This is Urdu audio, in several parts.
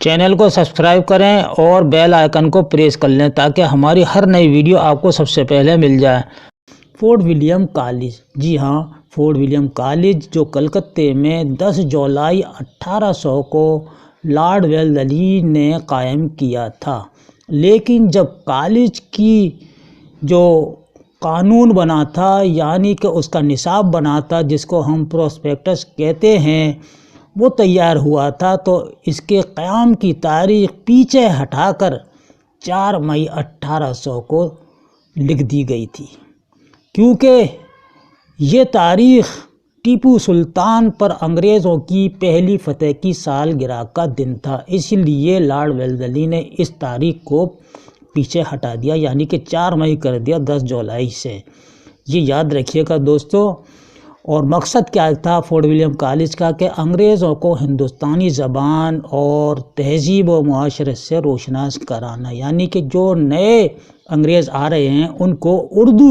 چینل کو سبسکرائب کریں اور بیل آئیکن کو پریس کر لیں تاکہ ہماری ہر نئی ویڈیو آپ کو سب سے پہلے مل جائے۔ فورٹ ولیم کالج، جی ہاں، فورٹ ولیم کالج جو کلکتے میں 10 جولائی 1800 کو لارڈ ویلزلی نے قائم کیا تھا، لیکن جب کالج کی جو قانون بنا تھا، یعنی کہ اس کا نصاب بنا تھا جس کو ہم پروسپیکٹس کہتے ہیں، وہ تیار ہوا تھا تو اس کے قیام کی تاریخ پیچھے ہٹا کر 4 مئی 1800 کو لکھ دی گئی تھی، کیونکہ یہ تاریخ ٹیپو سلطان پر انگریزوں کی پہلی فتح کی سالگرہ کا دن تھا، اس لیے لارڈ ویلزلی نے اس تاریخ کو پیچھے ہٹا دیا، یعنی کہ 4 مئی کر دیا 10 جولائی سے۔ یہ یاد رکھیے گا دوستو۔ اور مقصد کیا تھا فورٹ ولیم کالج کا؟ کہ انگریزوں کو ہندوستانی زبان اور تہذیب و معاشرت سے روشناس کرانا، یعنی کہ جو نئے انگریز آ رہے ہیں ان کو اردو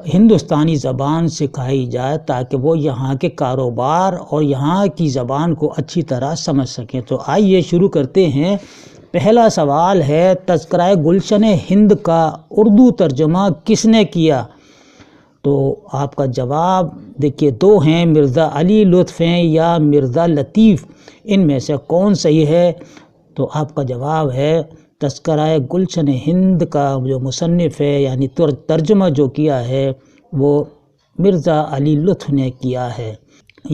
ہندوستانی زبان سکھائی جائے تاکہ وہ یہاں کے کاروبار اور یہاں کی زبان کو اچھی طرح سمجھ سکیں۔ تو آئیے شروع کرتے ہیں۔ پہلا سوال ہے، تذکرہ گلشن ہند کا اردو ترجمہ کس نے کیا؟ تو آپ کا جواب دیکھیے 2 ہیں، مرزا علی لطف ہیں یا مرزا لطیف، ان میں سے کون صحیح ہے؟ تو آپ کا جواب ہے تذکرہ گلشن ہند کا جو مصنف ہے یعنی ترجمہ جو کیا ہے وہ مرزا علی لطف نے کیا ہے۔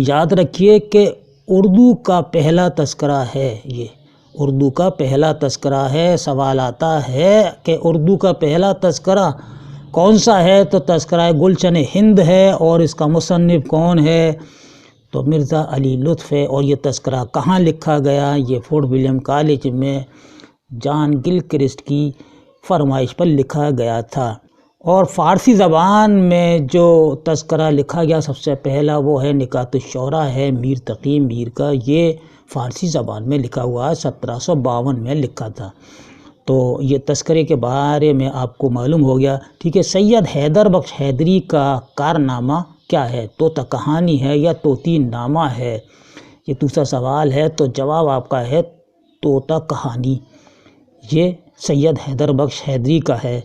یاد رکھیے کہ اردو کا پہلا تذکرہ ہے، یہ اردو کا پہلا تذکرہ ہے۔ سوال آتا ہے کہ اردو کا پہلا تذکرہ کون سا ہے؟ تو تذکرہ گلشن ہند ہے، اور اس کا مصنف کون ہے؟ تو مرزا علی لطف ہے۔ اور یہ تذکرہ کہاں لکھا گیا؟ یہ فورٹ ولیم کالج میں جان گلکرسٹ کی فرمائش پر لکھا گیا تھا۔ اور فارسی زبان میں جو تذکرہ لکھا گیا سب سے پہلا وہ ہے نکات الشعراء ہے، میر تقی میر کا، یہ فارسی زبان میں لکھا ہوا ہے، 1752 میں لکھا تھا۔ تو یہ تذکرے کے بارے میں آپ کو معلوم ہو گیا، ٹھیک ہے۔ سید حیدر بخش حیدری کا کارنامہ کیا ہے؟ طوطا کہانی ہے یا طوطی نامہ ہے؟ یہ دوسرا سوال ہے، تو جواب آپ کا ہے طوطا کہانی، یہ سید حیدر بخش حیدری کا ہے۔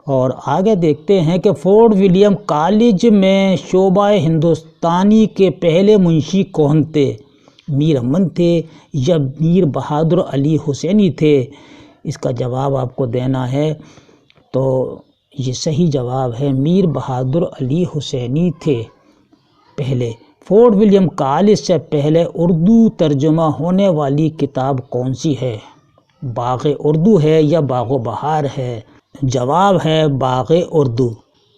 اور آگے دیکھتے ہیں کہ فورٹ ولیم کالج میں شعبہ ہندوستانی کے پہلے منشی کون تھے؟ میر امن تھے یا میر بہادر علی حسینی تھے؟ اس کا جواب آپ کو دینا ہے۔ تو یہ صحیح جواب ہے، میر بہادر علی حسینی تھے پہلے۔ فورٹ ولیم کالج سے پہلے اردو ترجمہ ہونے والی کتاب کون سی ہے؟ باغ اردو ہے یا باغ و بہار ہے؟ جواب ہے باغ اردو۔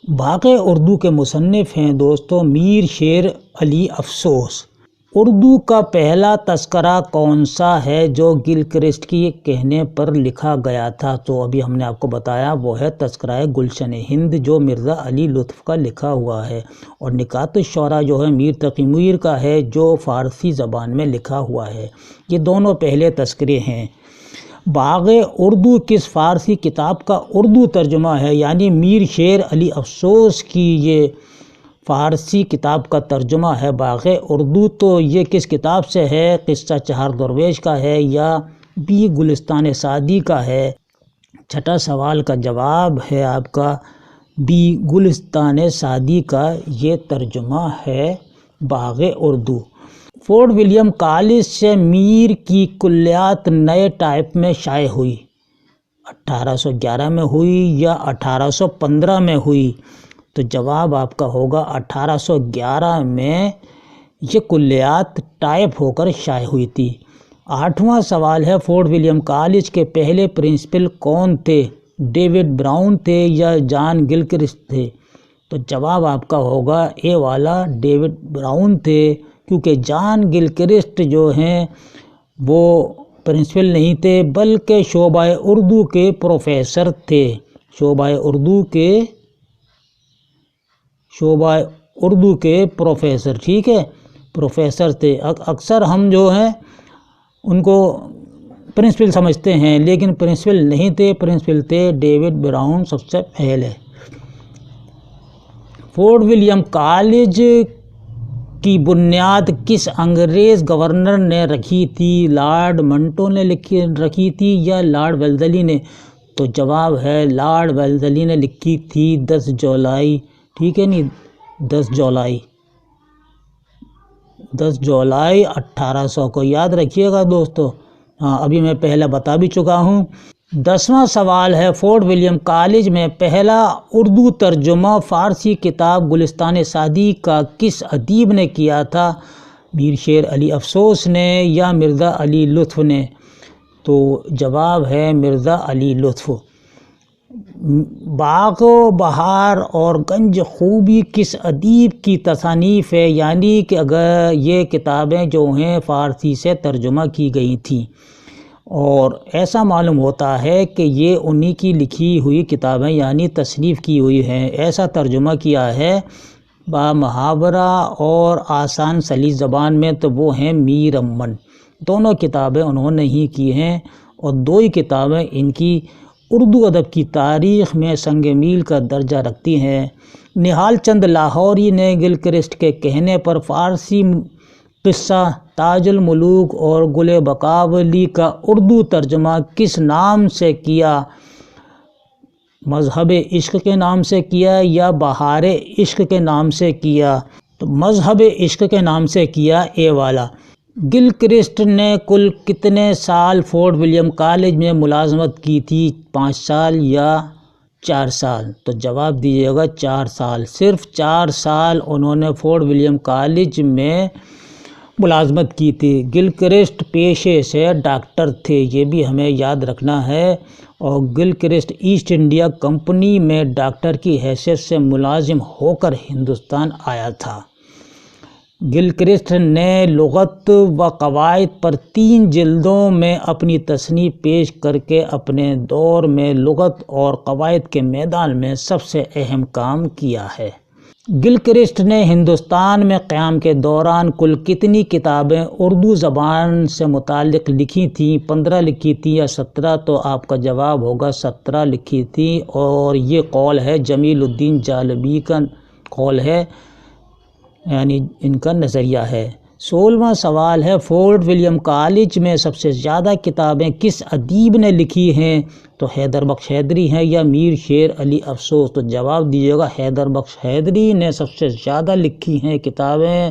باغ اردو کے مصنف ہیں دوستو میر شیر علی افسوس۔ اردو کا پہلا تذکرہ کون سا ہے جو گلکرسٹ کی کہنے پر لکھا گیا تھا؟ تو ابھی ہم نے آپ کو بتایا وہ ہے تذکرہ گلشن ہند جو مرزا علی لطف کا لکھا ہوا ہے، اور نکات الشعراء جو ہے میر تقی میر کا ہے جو فارسی زبان میں لکھا ہوا ہے۔ یہ دونوں پہلے تذکرے ہیں۔ باغ اردو کس فارسی کتاب کا اردو ترجمہ ہے؟ یعنی میر شیر علی افسوس کی یہ فارسی کتاب کا ترجمہ ہے باغ اردو۔ تو یہ کس کتاب سے ہے؟ قصہ چہار درویش کا ہے یا بی گلستان سعدی کا ہے؟ چھٹا سوال کا جواب ہے آپ کا بی گلستان سعدی کا یہ ترجمہ ہے باغ اردو۔ فورٹ ولیم کالج سے میر کی کلیات نئے ٹائپ میں شائع ہوئی، 1811 میں ہوئی یا 1815 میں ہوئی؟ تو جواب آپ کا ہوگا 1811 میں یہ کلیات ٹائپ ہو کر شائع ہوئی تھی۔ 8واں سوال ہے، فورٹ ولیم کالج کے پہلے پرنسپل کون تھے؟ ڈیوڈ براؤن تھے یا جان گلکرسٹ تھے؟ تو جواب آپ کا ہوگا اے والا ڈیوڈ براؤن تھے، کیونکہ جان گلکرسٹ جو ہیں وہ پرنسپل نہیں تھے بلکہ شعبہ اردو کے پروفیسر تھے، شعبہ اردو کے پروفیسر، ٹھیک ہے، پروفیسر تھے۔ اکثر ہم جو ہیں ان کو پرنسپل سمجھتے ہیں لیکن پرنسپل نہیں تھے، پرنسپل تھے ڈیوڈ براؤن سب سے پہلے۔ فورٹ ولیم کالج کی بنیاد کس انگریز گورنر نے رکھی تھی؟ لارڈ منٹو نے رکھی تھی یا لارڈ ویلزلی نے؟ تو جواب ہے لارڈ ویلزلی نے لکھی تھی 10 جولائی، ٹھیک ہے نہیں، 10 جولائی 1800 کو یاد رکھیے گا دوستو۔ ہاں ابھی میں پہلے بتا بھی چکا ہوں۔ 10واں سوال ہے، فورٹ ولیم کالج میں پہلا اردو ترجمہ فارسی کتاب گلستان سعدی کا کس ادیب نے کیا تھا؟ میر شیر علی افسوس نے یا مرزا علی لطف نے؟ تو جواب ہے مرزا علی لطف۔ باغ و بہار اور گنج خوبی کس ادیب کی تصانیف ہے؟ یعنی کہ اگر یہ کتابیں جو ہیں فارسی سے ترجمہ کی گئی تھیں، اور ایسا معلوم ہوتا ہے کہ یہ انہی کی لکھی ہوئی کتابیں یعنی تصنیف کی ہوئی ہیں۔ ایسا ترجمہ کیا ہے با محاورہ اور آسان سلیس زبان میں تو وہ ہیں میر امن۔ دونوں کتابیں انہوں نے ہی کی ہیں، اور 2 ہی کتابیں ان کی اردو ادب کی تاریخ میں سنگ میل کا درجہ رکھتی ہیں۔ نہال چند لاہوری نے گلکرسٹ کے کہنے پر فارسی قصہ تاج الملوک اور گل بقاولی کا اردو ترجمہ کس نام سے کیا؟ مذہب عشق کے نام سے کیا یا بہار عشق کے نام سے کیا؟ تو مذہب عشق کے نام سے کیا، اے والا۔ گلکرسٹ نے کل کتنے سال فورٹ ولیم کالج میں ملازمت کی تھی؟ 5 سال یا 4 سال؟ تو جواب دیجیے گا 4 سال۔ صرف 4 سال انہوں نے فورٹ ولیم کالج میں ملازمت کی تھی۔ گلکرسٹ پیشے سے ڈاکٹر تھے، یہ بھی ہمیں یاد رکھنا ہے، اور گلکرسٹ ایسٹ انڈیا کمپنی میں ڈاکٹر کی حیثیت سے ملازم ہو کر ہندوستان آیا تھا۔ گلکرسٹ نے لغت و قواعد پر 3 جلدوں میں اپنی تصنیف پیش کر کے اپنے دور میں لغت اور قواعد کے میدان میں سب سے اہم کام کیا ہے۔ گلکرسٹ نے ہندوستان میں قیام کے دوران کل کتنی کتابیں اردو زبان سے متعلق لکھی تھیں؟ 15 لکھی تھیں یا 17؟ تو آپ کا جواب ہوگا 17 لکھی تھیں، اور یہ قول ہے جمیل الدین جالبی کا قول ہے، یعنی ان کا نظریہ ہے۔ 16واں سوال ہے، فورٹ ولیم کالج میں سب سے زیادہ کتابیں کس ادیب نے لکھی ہیں؟ تو حیدر بخش حیدری ہیں یا میر شیر علی افسوس؟ تو جواب دیجیے گا حیدر بخش حیدری نے سب سے زیادہ لکھی ہیں کتابیں،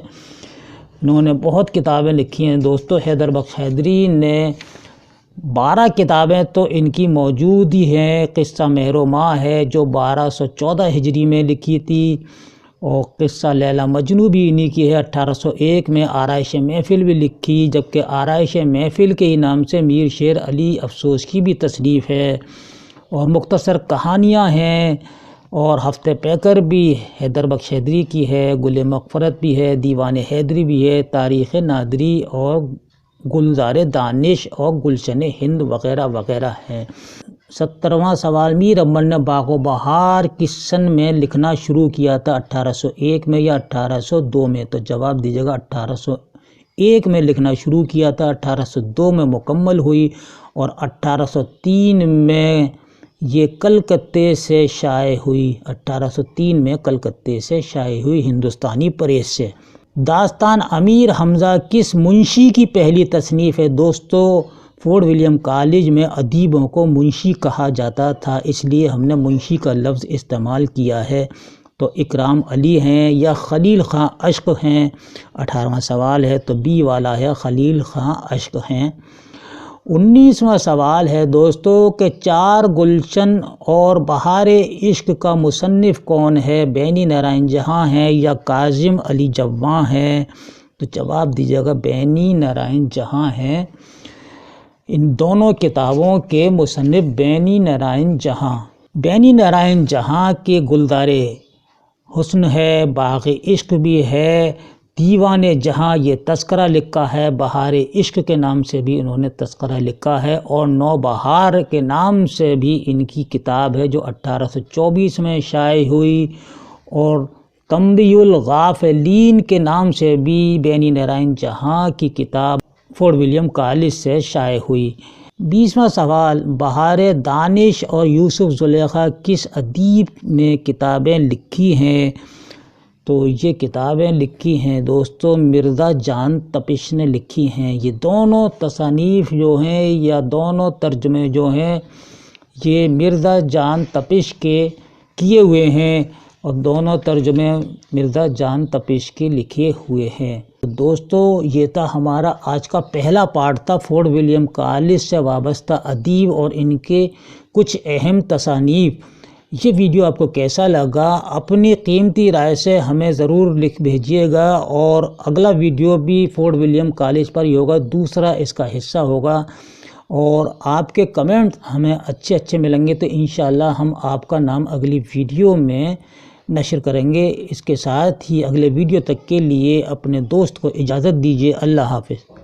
انہوں نے بہت کتابیں لکھی ہیں دوستو۔ حیدر بخش حیدری نے 12 کتابیں تو ان کی موجود ہی ہیں۔ قصہ مہر و ماہ ہے جو 1214 ہجری میں لکھی تھی، اور قصہ لیلا مجنوں بھی انہی کی ہے، 1801 میں۔ آرائش محفل بھی لکھی، جبکہ آرائش محفل کے ہی نام سے میر شیر علی افسوس کی بھی تصنیف ہے، اور مختصر کہانیاں ہیں، اور ہفتہ پیکر بھی حیدر بخش حیدری کی ہے، گل مغفرت بھی ہے، دیوان حیدری بھی ہے، تاریخ نادری اور گلزار دانش اور گلشن ہند وغیرہ وغیرہ ہیں۔ 17واں سوال، میر امن نے باغ و بہار کس سن میں لکھنا شروع کیا تھا؟ 1801 میں یا 1802 میں؟ تو جواب دیجیے گا 1801 میں لکھنا شروع کیا تھا، 1802 میں مکمل ہوئی، اور 1803 میں یہ کلکتے سے شائع ہوئی، 1803 میں کلکتے سے شائع ہوئی ہندوستانی پریس سے۔ داستان امیر حمزہ کس منشی کی پہلی تصنیف ہے؟ دوستو فورٹ ولیم کالج میں ادیبوں کو منشی کہا جاتا تھا، اس لیے ہم نے منشی کا لفظ استعمال کیا ہے۔ تو اکرام علی ہیں یا خلیل خاں اشق ہیں؟ 18واں سوال ہے تو بی والا ہے، خلیل خاں اشق ہیں۔ 19واں سوال ہے دوستو کہ 4 گلشن اور بہار عشق کا مصنف کون ہے؟ بینی نارائن جہاں ہیں یا کاظم علی جواں ہیں؟ تو جواب دیجیے گا بینی نارائن جہاں ہیں۔ ان دونوں کتابوں کے مصنف بینی نارائن جہاں۔ بینی نارائن جہاں کے گلزار حسن ہے، باغ عشق بھی ہے، دیوان جہاں یہ تذکرہ لکھا ہے، بہار عشق کے نام سے بھی انہوں نے تذکرہ لکھا ہے، اور نو بہار کے نام سے بھی ان کی کتاب ہے جو 1824 میں شائع ہوئی، اور تنبیہ الغافلین کے نام سے بھی بینی نارائن جہاں کی کتاب فورٹ ولیم کالج سے شائع ہوئی۔ 20واں سوال، بہار دانش اور یوسف زلیخا کس ادیب نے کتابیں لکھی ہیں؟ تو یہ کتابیں لکھی ہیں دوستو مرزا جان تپش نے لکھی ہیں۔ یہ دونوں تصانیف جو ہیں یا دونوں ترجمے جو ہیں یہ مرزا جان تپش کے کیے ہوئے ہیں اور دونوں ترجمے مرزا جان تپش کے لکھے ہوئے ہیں۔ دوستو یہ تھا ہمارا آج کا پہلا پارٹ تھا فورڈ ولیم کالج سے وابستہ ادیب اور ان کے کچھ اہم تصانیف۔ یہ ویڈیو آپ کو کیسا لگا اپنی قیمتی رائے سے ہمیں ضرور لکھ بھیجیے گا، اور اگلا ویڈیو بھی فورڈ ولیم کالج پر ہی ہوگا، دوسرا اس کا حصہ ہوگا، اور آپ کے کمنٹ ہمیں اچھے ملیں گے تو انشاءاللہ ہم آپ کا نام اگلی ویڈیو میں نشر کریں گے۔ اس کے ساتھ ہی اگلے ویڈیو تک کے لیے اپنے دوست کو اجازت دیجیے۔ اللہ حافظ۔